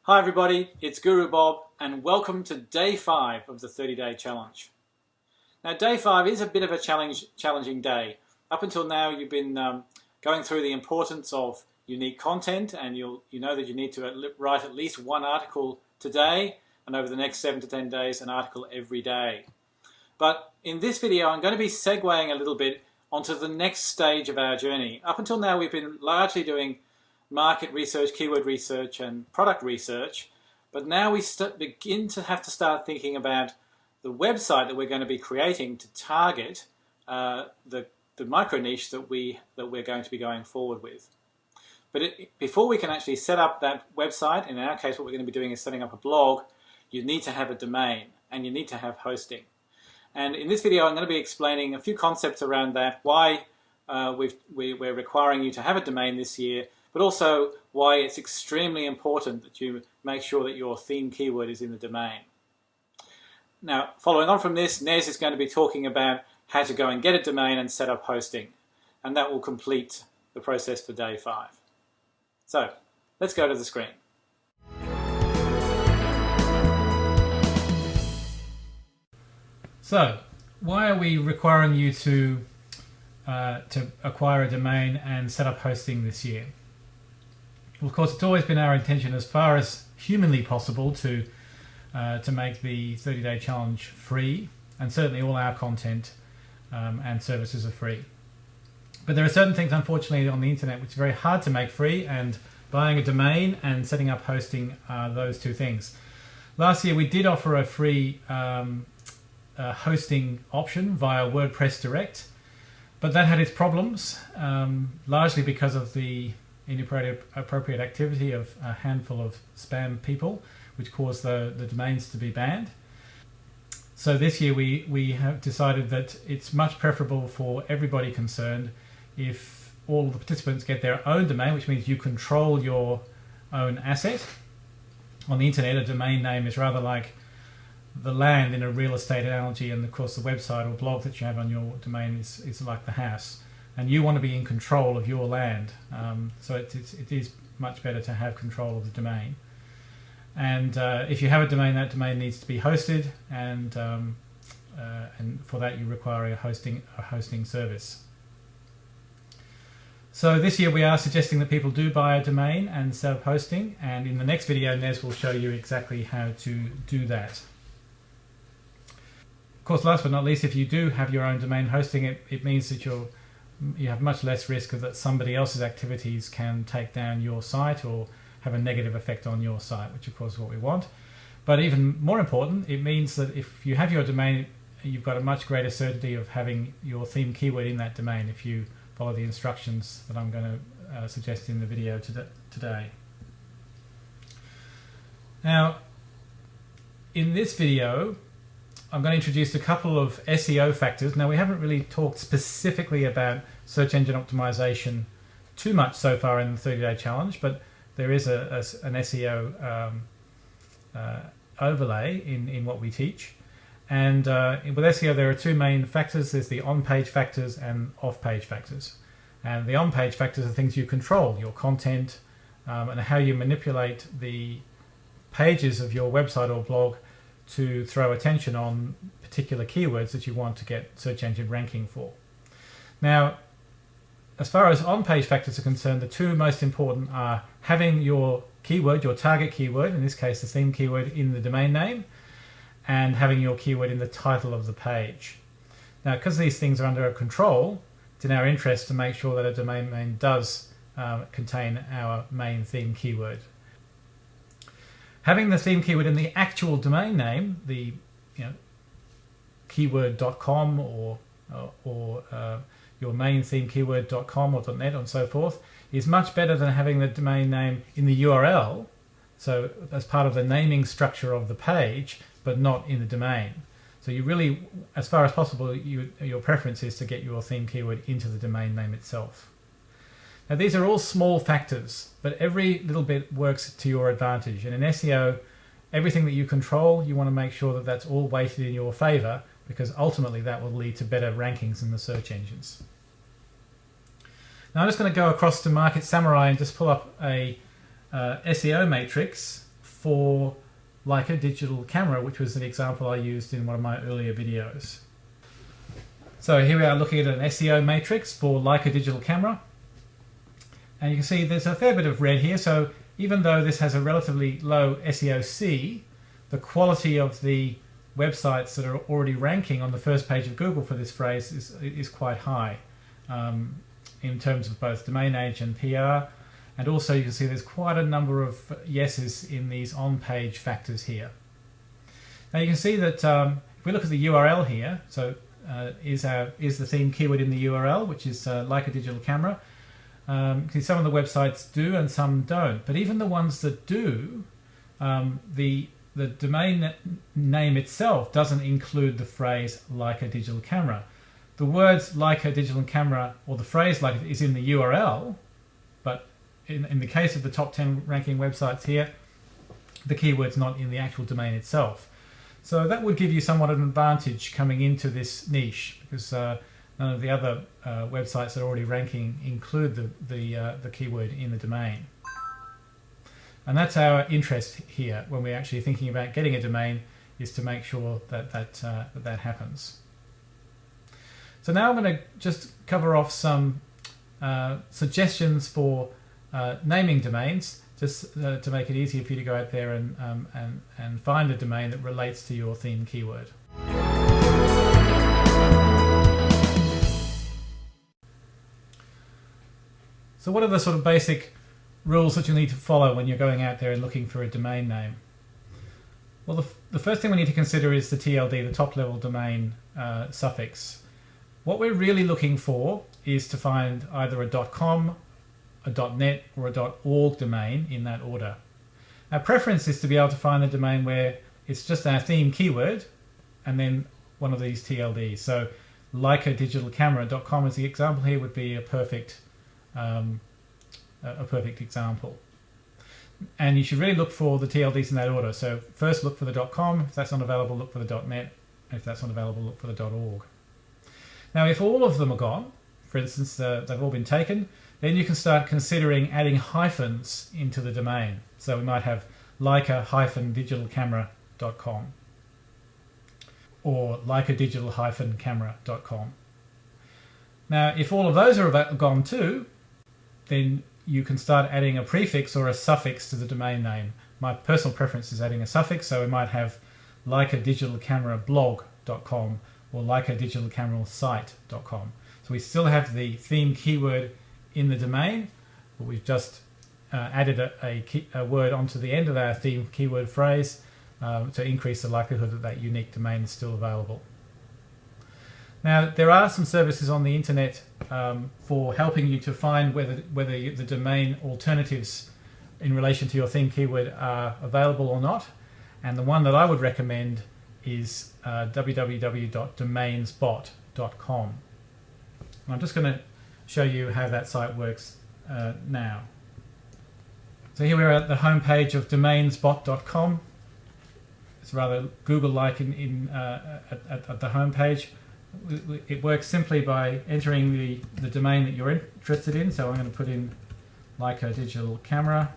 Hi everybody, it's Guru Bob and welcome to day 5 of the 30-day challenge. Now day 5 is a bit of a challenging day. Up until now you've been going through the importance of unique content, and you know that you need to write at least one article today, and over the next 7 to 10 days an article every day. But in this video I'm going to be segueing a little bit onto the next stage of our journey. Up until now we've been largely doing market research, keyword research and product research, but now we begin to have to start thinking about the website that we're going to be creating to target the micro niche that we're going to be going forward with. But before we can actually set up that website, in our case what we're going to be doing is setting up a blog, you need to have a domain and you need to have hosting. And in this video I'm going to be explaining a few concepts around that, why we're requiring you to have a domain this year, but also why it's extremely important that you make sure that your theme keyword is in the domain. Now, following on from this, Nez is going to be talking about how to go and get a domain and set up hosting, and that will complete the process for day 5. So, let's go to the screen. So, why are we requiring you to acquire a domain and set up hosting this year? Well, of course, it's always been our intention, as far as humanly possible, to make the 30-day challenge free, and certainly all our content and services are free. But there are certain things, unfortunately, on the internet which are very hard to make free, and buying a domain and setting up hosting are those two things. Last year we did offer a free hosting option via WordPress Direct, but that had its problems, largely because of the inappropriate activity of a handful of spam people, which caused the domains to be banned. So this year we have decided that it's much preferable for everybody concerned if all the participants get their own domain, which means you control your own asset. On the internet, a domain name is rather like the land in a real estate analogy, and of course the website or blog that you have on your domain is like the house, and you want to be in control of your land. So it is much better to have control of the domain. And if you have a domain, that domain needs to be hosted, and for that you require a hosting service. So this year we are suggesting that people do buy a domain and set up hosting, and in the next video Nez will show you exactly how to do that. Of course, last but not least, if you do have your own domain hosting, it means that you have much less risk that somebody else's activities can take down your site or have a negative effect on your site, which of course is what we want. But even more important, it means that if you have your domain, you've got a much greater certainty of having your theme keyword in that domain if you follow the instructions that I'm going to suggest in the video today. Now, in this video, I'm going to introduce a couple of SEO factors. Now, we haven't really talked specifically about search engine optimization too much so far in the 30-day challenge, but there is an SEO overlay in what we teach. And with SEO, there are two main factors. There's the on-page factors and off-page factors. And the on-page factors are things you control, your content, and how you manipulate the pages of your website or blog to throw attention on particular keywords that you want to get search engine ranking for. Now, as far as on-page factors are concerned, the two most important are having your keyword, your target keyword, in this case the theme keyword, in the domain name, and having your keyword in the title of the page. Now, because these things are under control, it's in our interest to make sure that a domain name does contain our main theme keyword. Having the theme keyword in the actual domain name, the keyword.com or your main theme keyword.com or .net and so forth, is much better than having the domain name in the URL, so as part of the naming structure of the page, but not in the domain. So you really, as far as possible, your preference is to get your theme keyword into the domain name itself. Now, these are all small factors, but every little bit works to your advantage. And in SEO, everything that you control, you want to make sure that that's all weighted in your favor, because ultimately that will lead to better rankings in the search engines. Now I'm just going to go across to Market Samurai and just pull up a SEO matrix for Leica digital camera, which was an example I used in one of my earlier videos. So here we are looking at an SEO matrix for Leica digital camera. And you can see there's a fair bit of red here. So even though this has a relatively low SEOC, the quality of the websites that are already ranking on the first page of Google for this phrase is quite high in terms of both domain age and PR. And also you can see there's quite a number of yeses in these on-page factors here. Now you can see that if we look at the URL here, so is the theme keyword in the URL, which is Leica digital camera. See, some of the websites do and some don't, but even the ones that do, the domain name itself doesn't include the phrase Leica digital camera. The words Leica digital camera or the phrase Leica is in the URL, but in the case of the top 10 ranking websites here, the keyword's not in the actual domain itself. So that would give you somewhat an advantage coming into this niche, because none of the other websites that are already ranking include the keyword in the domain. And that's our interest here when we're actually thinking about getting a domain, is to make sure that that happens. So now I'm going to just cover off some suggestions for naming domains, just to make it easier for you to go out there and find a domain that relates to your theme keyword. So what are the sort of basic rules that you need to follow when you're going out there and looking for a domain name? Well, the first thing we need to consider is the TLD, the top level domain suffix. What we're really looking for is to find either a .com, a .net or a .org domain in that order. Our preference is to be able to find a domain where it's just our theme keyword and then one of these TLDs. So leicadigitalcamera.com as the example here would be a perfect example. And you should really look for the TLDs in that order. So first look for the .com, if that's not available look for the .net, and if that's not available look for the .org. Now if all of them are gone, for instance they've all been taken, then you can start considering adding hyphens into the domain. So we might have leica-digitalcamera.com or leicadigital-camera.com. Now if all of those are gone too, then you can start adding a prefix or a suffix to the domain name. My personal preference is adding a suffix, so we might have leicadigitalcamerablog.com or leicadigitalcamerasite.com. So we still have the theme keyword in the domain, but we've just added a word onto the end of our theme keyword phrase to increase the likelihood that that unique domain is still available. Now there are some services on the internet for helping you to find whether the domain alternatives in relation to your theme keyword are available or not, and the one that I would recommend is www.domainsbot.com. And I'm just going to show you how that site works now. So here we're at the home page of domainsbot.com. It's rather Google-like at the home page. It works simply by entering the domain that you're interested in. So I'm going to put in Leica digital camera.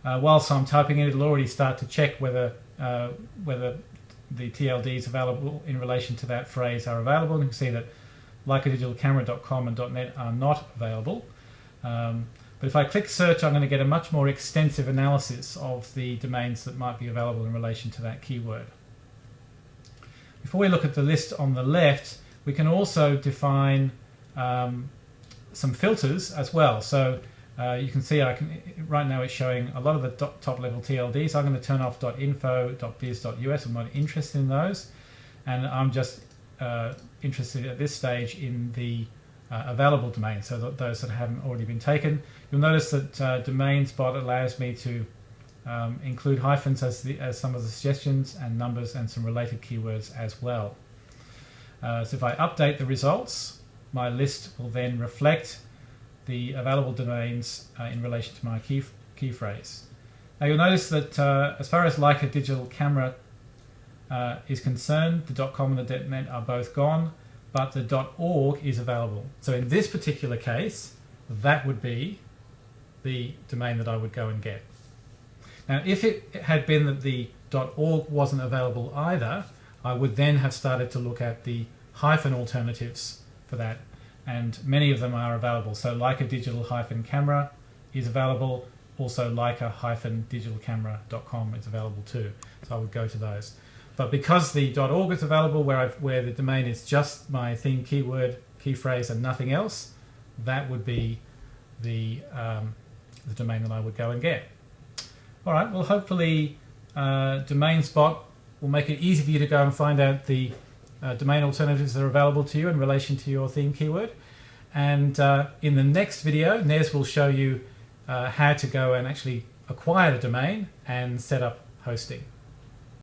Whilst I'm typing in, it'll already start to check whether the TLDs available in relation to that phrase are available. And you can see that leicadigitalcamera.com and .net are not available. But if I click search, I'm going to get a much more extensive analysis of the domains that might be available in relation to that keyword. Before we look at the list on the left, we can also define some filters as well. So you can see right now it's showing a lot of the top level TLDs. I'm going to turn off .info, .biz.us. I'm not interested in those. And I'm just interested at this stage in the available domains, so those that haven't already been taken. You'll notice that DomainsBot allows me to include hyphens as some of the suggestions, and numbers and some related keywords as well. So if I update the results, my list will then reflect the available domains in relation to my key phrase. Now you'll notice that as far as Leica digital camera is concerned, the .com and the .net are both gone, but the .org is available. So in this particular case, that would be the domain that I would go and get. Now, if it had been that the .org wasn't available either, I would then have started to look at the hyphen alternatives for that, and many of them are available. So Leica Digital Camera is available. Also Leica-digitalcamera.com is available too. So I would go to those. But because the .org is available, where the domain is just my theme keyword, key phrase, and nothing else, that would be the domain that I would go and get. All right. Well, hopefully, DomainSpot will make it easy for you to go and find out the domain alternatives that are available to you in relation to your theme keyword. And in the next video, Nez will show you how to go and actually acquire the domain and set up hosting.